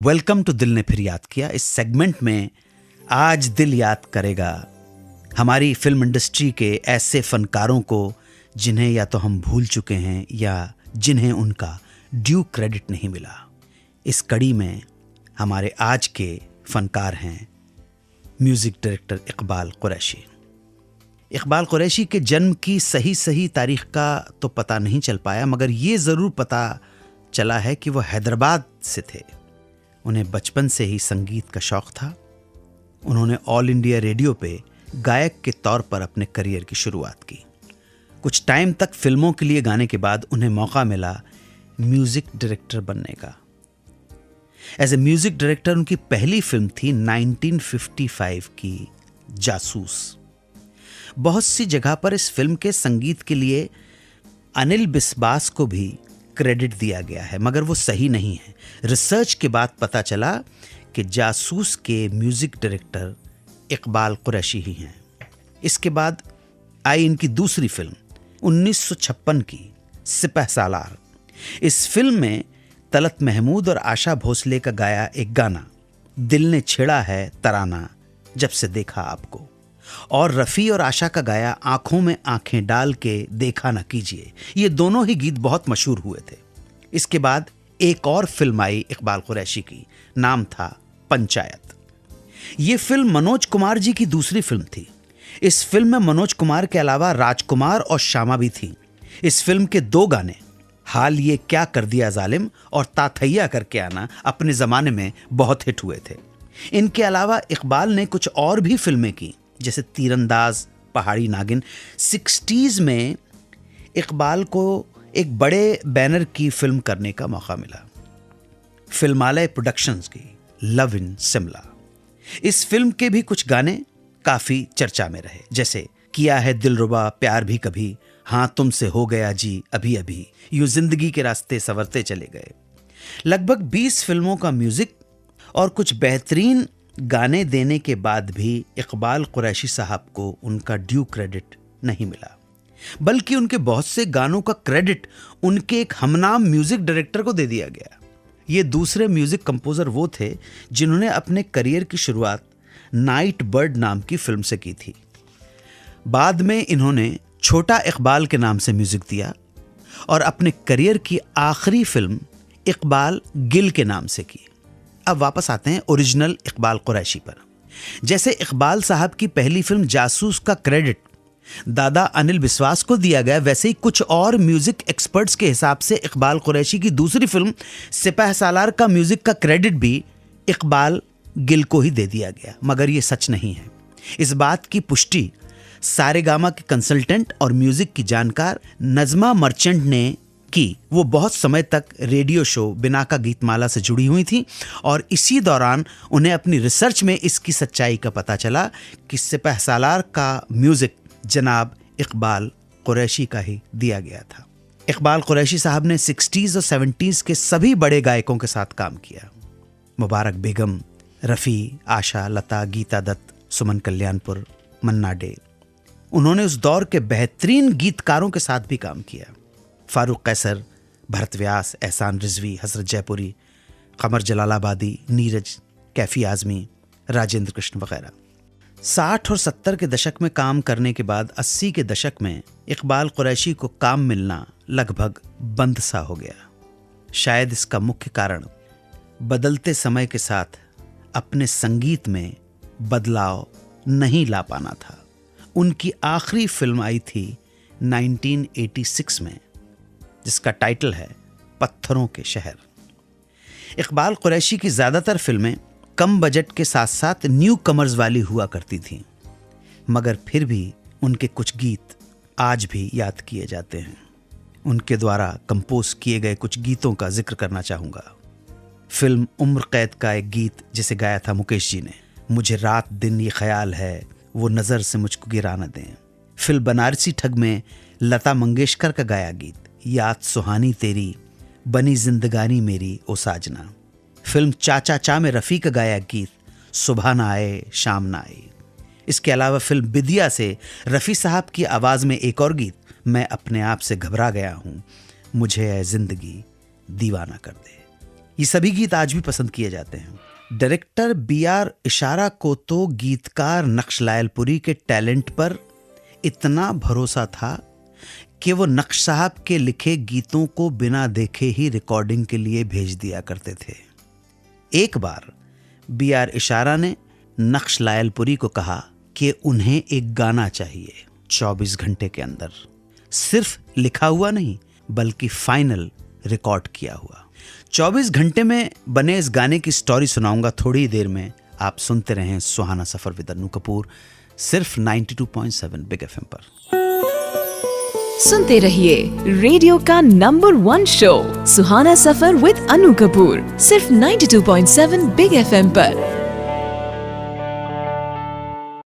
Welcome to दिल ने फिर याद किया। इस सेगमेंट में आज दिल याद करेगा हमारी फिल्म इंडस्ट्री के ऐसे फनकारों को जिन्हें या तो हम भूल चुके हैं या जिन्हें उनका ड्यू क्रेडिट नहीं मिला। इस कड़ी में हमारे आज के फनकार हैं म्यूज़िक डायरेक्टर इकबाल कुरैशी। इकबाल कुरैशी के जन्म की सही तारीख का तो पता नहीं चल पाया, मगर ये ज़रूर पता चला है कि वो हैदराबाद से थे। उन्हें बचपन से ही संगीत का शौक़ था। उन्होंने ऑल इंडिया रेडियो पे गायक के तौर पर अपने करियर की शुरुआत की। कुछ टाइम तक फिल्मों के लिए गाने के बाद उन्हें मौका मिला म्यूज़िक डायरेक्टर बनने का। एज ए म्यूज़िक डायरेक्टर उनकी पहली फिल्म थी 1955 की जासूस। बहुत सी जगह पर इस फिल्म के संगीत के लिए अनिल बिस्बास को भी क्रेडिट दिया गया है, मगर वो सही नहीं है। रिसर्च के बाद पता चला कि जासूस के म्यूज़िक डायरेक्टर इकबाल कुरैशी ही हैं। इसके बाद आई इनकी दूसरी फिल्म 1956 की सिपहसालार। इस फिल्म में तलत महमूद और आशा भोसले का गाया एक गाना दिल ने छेड़ा है तराना जब से देखा आपको, और रफ़ी और आशा का गाया आंखों में आंखें डाल के देखा ना कीजिए। ये दोनों ही गीत बहुत मशहूर हुए थे। इसके बाद एक और फिल्म आई इकबाल कुरैशी की, नाम था पंचायत। ये फिल्म मनोज कुमार जी की दूसरी फिल्म थी। इस फिल्म में मनोज कुमार के अलावा राजकुमार और श्यामा भी थी। इस फिल्म के दो गाने हाल ये क्या कर दिया जालिम और ताथैया करके आना अपने ज़माने में बहुत हिट हुए थे। इनके अलावा इकबाल ने कुछ और भी फिल्में की, जैसे तीरंदाज, पहाड़ी नागिन। 60s में इकबाल को एक बड़े बैनर की फिल्म करने का मौका मिला, फिल्मालय प्रोडक्शंस की लव इन शिमला। इस फिल्म के भी कुछ गाने काफ़ी चर्चा में रहे, जैसे किया है दिलरुबा प्यार भी कभी, हाँ तुमसे हो गया जी अभी अभी, यूं जिंदगी के रास्ते संवरते चले गए। लगभग 20 फिल्मों का म्यूज़िक और कुछ बेहतरीन गाने देने के बाद भी इकबाल कुरैशी साहब को उनका ड्यू क्रेडिट नहीं मिला, बल्कि उनके बहुत से गानों का क्रेडिट उनके एक हमनाम म्यूजिक डायरेक्टर को दे दिया गया। ये दूसरे म्यूजिक कंपोजर वो थे जिन्होंने अपने करियर की शुरुआत नाइट बर्ड नाम की फिल्म से की थी। बाद में इन्होंने छोटा इकबाल के नाम से म्यूजिक दिया और अपने करियर की आखिरी फिल्म इकबाल गिल के नाम से की। अब वापस आते हैं ओरिजिनल इकबाल कुरैशी पर। जैसे इकबाल साहब की पहली फिल्म जासूस का क्रेडिट दादा अनिल बिस्वास को दिया गया, वैसे ही कुछ और म्यूजिक एक्सपर्ट्स के हिसाब से इकबाल कुरैशी की दूसरी फिल्म सिपहसालार का म्यूजिक का क्रेडिट भी इकबाल गिल को ही दे दिया गया, मगर ये सच नहीं है। इस बात की पुष्टि सारेगामा के कंसल्टेंट और म्यूजिक की जानकार नज़मा मर्चेंट ने की। वो बहुत समय तक रेडियो शो बिनाका गीतमाला से जुड़ी हुई थी और इसी दौरान उन्हें अपनी रिसर्च में इसकी सच्चाई का पता चला कि सिपहसालार का म्यूजिक जनाब इकबाल कुरैशी का ही दिया गया था। इकबाल कुरैशी साहब ने 60s और 70s के सभी बड़े गायकों के साथ काम किया। मुबारक बेगम, रफ़ी, आशा, लता, गीता दत्त, सुमन कल्याणपुर, मन्ना डे। उन्होंने उस दौर के बेहतरीन गीतकारों के साथ भी काम किया। फारूक कैसर, भरत व्यास, एहसान रिजवी, हसरत जयपुरी, कमर जलालाबादी, नीरज, कैफी आज़मी, राजेंद्र कृष्ण वगैरह। 60 और 70 के दशक में काम करने के बाद 80 के दशक में इकबाल कुरैशी को काम मिलना लगभग बंद सा हो गया। शायद इसका मुख्य कारण बदलते समय के साथ अपने संगीत में बदलाव नहीं ला पाना था। उनकी आखिरी फिल्म आई थी 1986 में, जिसका टाइटल है पत्थरों के शहर। इकबाल कुरैशी की ज़्यादातर फिल्में कम बजट के साथ साथ न्यू कमर्स वाली हुआ करती थीं, मगर फिर भी उनके कुछ गीत आज भी याद किए जाते हैं। उनके द्वारा कंपोज किए गए कुछ गीतों का जिक्र करना चाहूँगा। फिल्म उम्र कैद का एक गीत जिसे गाया था मुकेश जी ने, मुझे रात दिन ये ख्याल है वो नज़र से मुझको गिरा न दें। फिल्म बनारसी ठग में लता मंगेशकर का गाया गीत, याद सुहानी तेरी बनी जिंदगानी मेरी ओ साजना। फिल्म चाचा चा में रफ़ी का गाया गीत, सुबह ना आए शाम ना आए। इसके अलावा फिल्म बिदिया से रफ़ी साहब की आवाज़ में एक और गीत, मैं अपने आप से घबरा गया हूँ, मुझे ऐ जिंदगी दीवाना कर दे। ये सभी गीत आज भी पसंद किए जाते हैं। डायरेक्टर BR इशारा को तो गीतकार नक्श लायलपुरी के टैलेंट पर इतना भरोसा था कि वो नक्श साहब के लिखे गीतों को बिना देखे ही रिकॉर्डिंग के लिए भेज दिया करते थे। एक बार BR इशारा ने नक्श लायलपुरी को कहा कि उन्हें एक गाना चाहिए 24 घंटे के अंदर, सिर्फ लिखा हुआ नहीं बल्कि फाइनल रिकॉर्ड किया हुआ। 24 घंटे में बने इस गाने की स्टोरी सुनाऊंगा थोड़ी देर में। आप सुनते रहें सुहाना सफर विद अन्नू कपूर, सिर्फ 92.7 बिग FM पर। सुनते रहिए रेडियो का number 1 show Suhana suffer with Annu Kapoor, सिर्फ 92.7 बिग FM पर।